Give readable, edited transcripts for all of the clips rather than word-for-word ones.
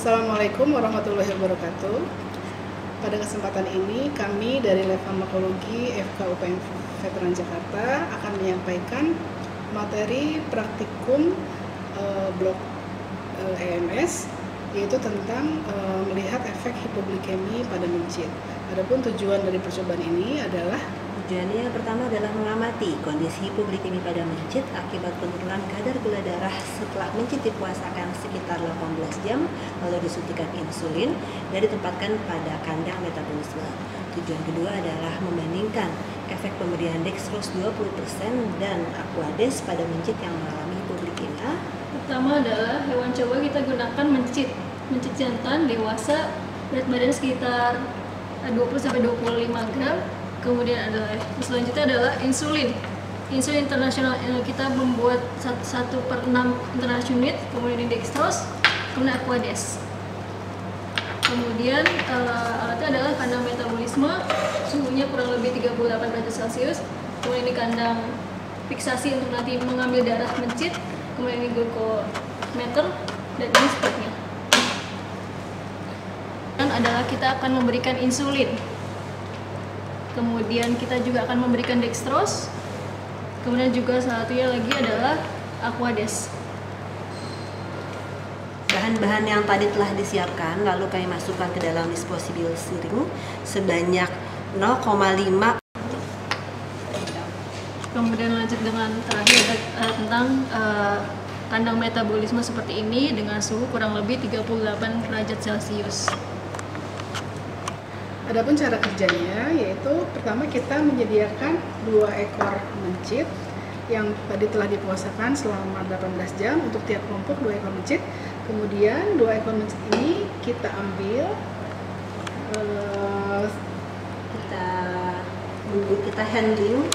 Assalamualaikum warahmatullahi wabarakatuh. Pada kesempatan ini kami dari Lab Farmakologi FK UPN Veteran Jakarta akan menyampaikan materi praktikum blok EMS, yaitu tentang melihat efek hipoglikemi pada mencit. Adapun tujuan dari percobaan ini adalah Tujuannya yang pertama adalah mengamati kondisi hipoglikemi pada mencit akibat penurunan kadar gula darah setelah mencit dipuasakan sekitar 18 jam lalu disuntikan insulin dan ditempatkan pada kandang metabolisme. Tujuan kedua adalah membandingkan efek pemberian dextrose 20% dan Aquades pada mencit yang mengalami hipoglikemia. Pertama adalah hewan coba kita gunakan mencit jantan dewasa, berat badan sekitar 20-25 gram. Kemudian selanjutnya adalah insulin internasional. Kita membuat 1/6 international unit, kemudian dextrose, kemudian Aquades. Kemudian alatnya adalah kandang metabolisme, suhunya kurang lebih 38 derajat Celcius. Kemudian ini kandang fiksasi untuk nanti mengambil darah mencit, kemudian ini glukometer, dan ini speknya. Dan adalah kita akan memberikan insulin. Kemudian kita juga akan memberikan dextrose. Kemudian juga satunya lagi adalah Aquades. Bahan-bahan yang tadi telah disiapkan lalu kami masukkan ke dalam disposable syringe sebanyak 0,5. Kemudian lanjut dengan terakhir tentang kandang metabolisme seperti ini dengan suhu kurang lebih 38 derajat Celcius. Adapun cara kerjanya, yaitu pertama kita menyediakan 2 ekor mencit yang tadi telah dipuasakan selama 18 jam untuk tiap kelompok 2 ekor mencit. Kemudian 2 ekor mencit ini kita ambil, kita handling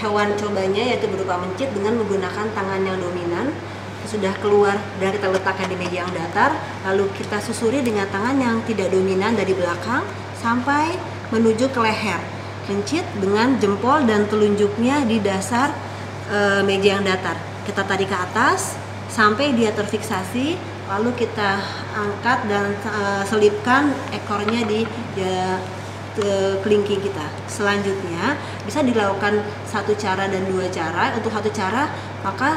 hewan cobanya yaitu berupa mencit dengan menggunakan tangan yang dominan. Sudah keluar dan kita letakkan di meja yang datar, lalu kita susuri dengan tangan yang tidak dominan dari belakang sampai menuju ke leher. Mencit dengan jempol dan telunjuknya di dasar meja yang datar. Kita tarik ke atas sampai dia terfiksasi, lalu kita angkat dan selipkan ekornya di kelingking kita. Selanjutnya bisa dilakukan satu cara dan 2 cara. Untuk satu cara maka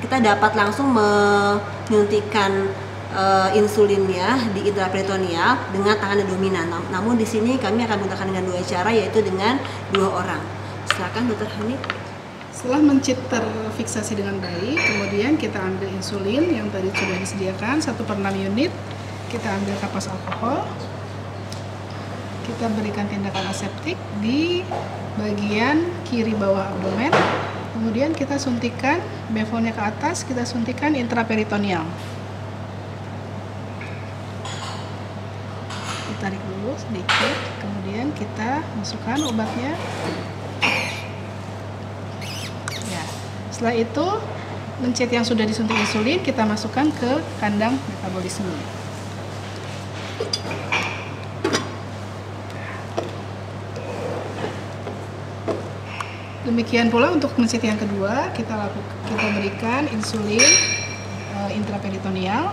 kita dapat langsung menyuntikkan insulinnya di intraperitoneal dengan tangan dominan. Namun di sini kami akan menggunakan dengan 2 cara, yaitu dengan 2 orang. Silakan Dr. Hanif. setelah mencit terfiksasi dengan baik, kemudian kita ambil insulin yang tadi sudah disediakan 1/6 unit. Kita ambil kapas alkohol, kita berikan tindakan aseptik di bagian kiri bawah abdomen. Kemudian kita suntikan befonnya ke atas, kita suntikan intraperitoneal. Ditarik dulu sedikit, kemudian kita masukkan obatnya. Ya, setelah itu mencit yang sudah disuntik insulin kita masukkan ke kandang metabolisme. Demikian pula untuk mencit yang kedua, kita berikan insulin intraperitoneal.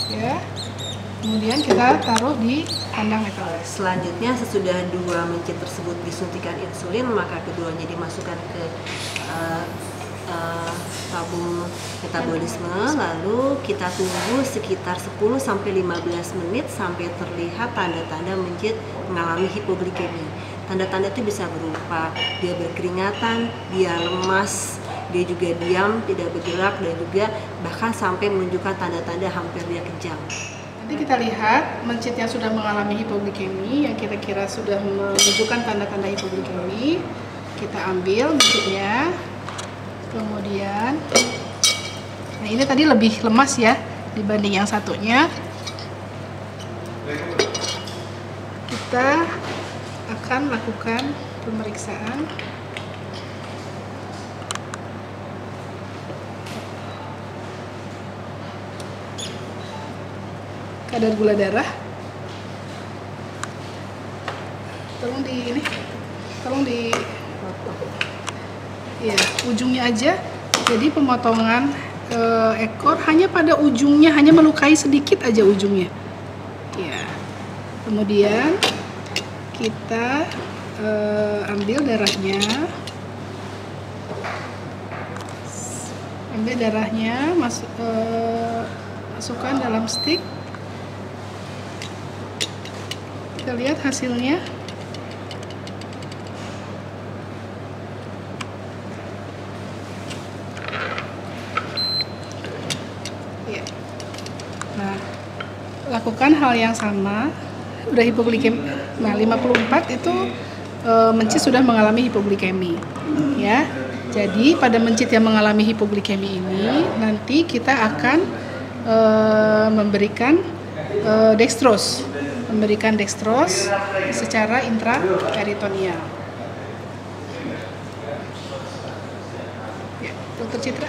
Ya. Kemudian kita taruh di kandang metabolisme. Selanjutnya sesudah 2 mencit tersebut disuntikan insulin, maka keduanya dimasukkan ke tabung metabolisme, lalu kita tunggu sekitar 10-15 menit sampai terlihat tanda-tanda mencit mengalami hipoglikemi. Tanda-tanda itu bisa berupa dia berkeringatan, dia lemas, dia juga diam, tidak bergerak, dan juga bahkan sampai menunjukkan tanda-tanda hampir dia kejang. Nanti kita lihat mencit yang sudah mengalami hipoglikemi, yang kira-kira sudah menunjukkan tanda-tanda hipoglikemi. Kita ambil mencitnya. Kemudian, nah ini tadi lebih lemas ya dibanding yang satunya. Kita akan lakukan pemeriksaan kadar gula darah. Tolong di Ya, ujungnya aja. Jadi pemotongan ekor hanya pada ujungnya, hanya melukai sedikit aja ujungnya. Ya. Kemudian kita ambil darahnya. Masukkan dalam stik. Kita lihat hasilnya. Ya. Nah, lakukan hal yang sama. Udah hipoglikemi. Nah, 54 itu mencit sudah mengalami hipoglikemi. Ya. Jadi pada mencit yang mengalami hipoglikemi ini nanti kita akan memberikan dextrose secara intraperitoneal. Ya, Dr. Citra.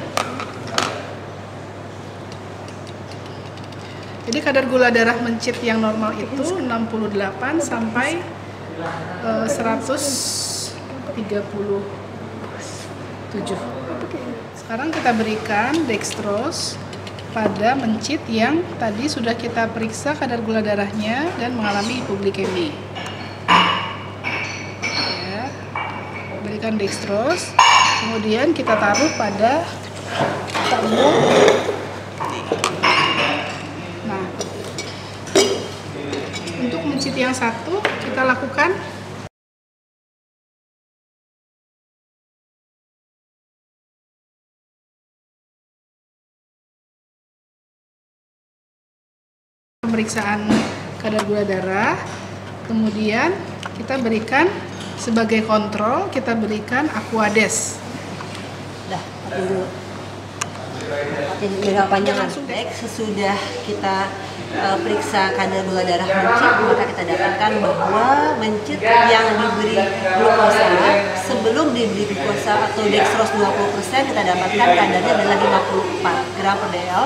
Jadi kadar gula darah mencit yang normal itu 68 sampai 137. Sekarang kita berikan dextrose pada mencit yang tadi sudah kita periksa kadar gula darahnya dan mengalami hipoglikemi. Ya, berikan dextrose, kemudian kita taruh pada tabung. Nah, untuk mencit yang satu kita lakukan pemeriksaan kadar gula darah, kemudian kita berikan sebagai kontrol, kita berikan Aquades. Dulu. Jaga panjangan. Baik, sesudah kita periksa kadar gula darah mencit, maka kita dapatkan bahwa mencit yang diberi glukosa, sebelum diberi glukosa atau dextrose 20%, kita dapatkan kadarnya adalah 54 gram per dl,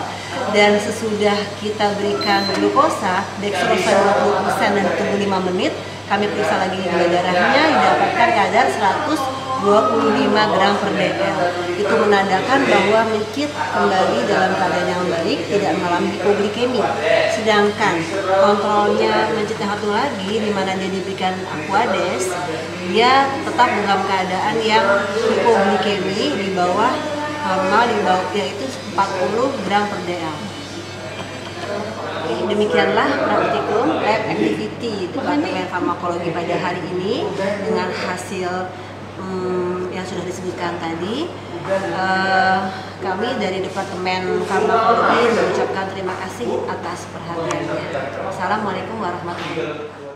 dan sesudah kita berikan glukosa dextrose 20% dan tunggu 5 menit, kami periksa lagi gula darahnya, didapatkan kadar 125 gram per dl. Itu menandakan bahwa mencit kembali dalam keadaan yang baik, tidak mengalami hipoglikemi. Sedangkan kontrolnya mencit yang satu lagi, di mana dia diberikan Aquades, dia tetap dalam keadaan yang hipoglikemi di bawah normal, di bawah yaitu 40 gram per dl. Demikianlah praktikum lab activity Departemen Farmakologi pada hari ini dengan hasil yang sudah disebutkan tadi. Kami dari Departemen Farmakologi mengucapkan terima kasih atas perhatiannya. Assalamualaikum warahmatullahi wabarakatuh.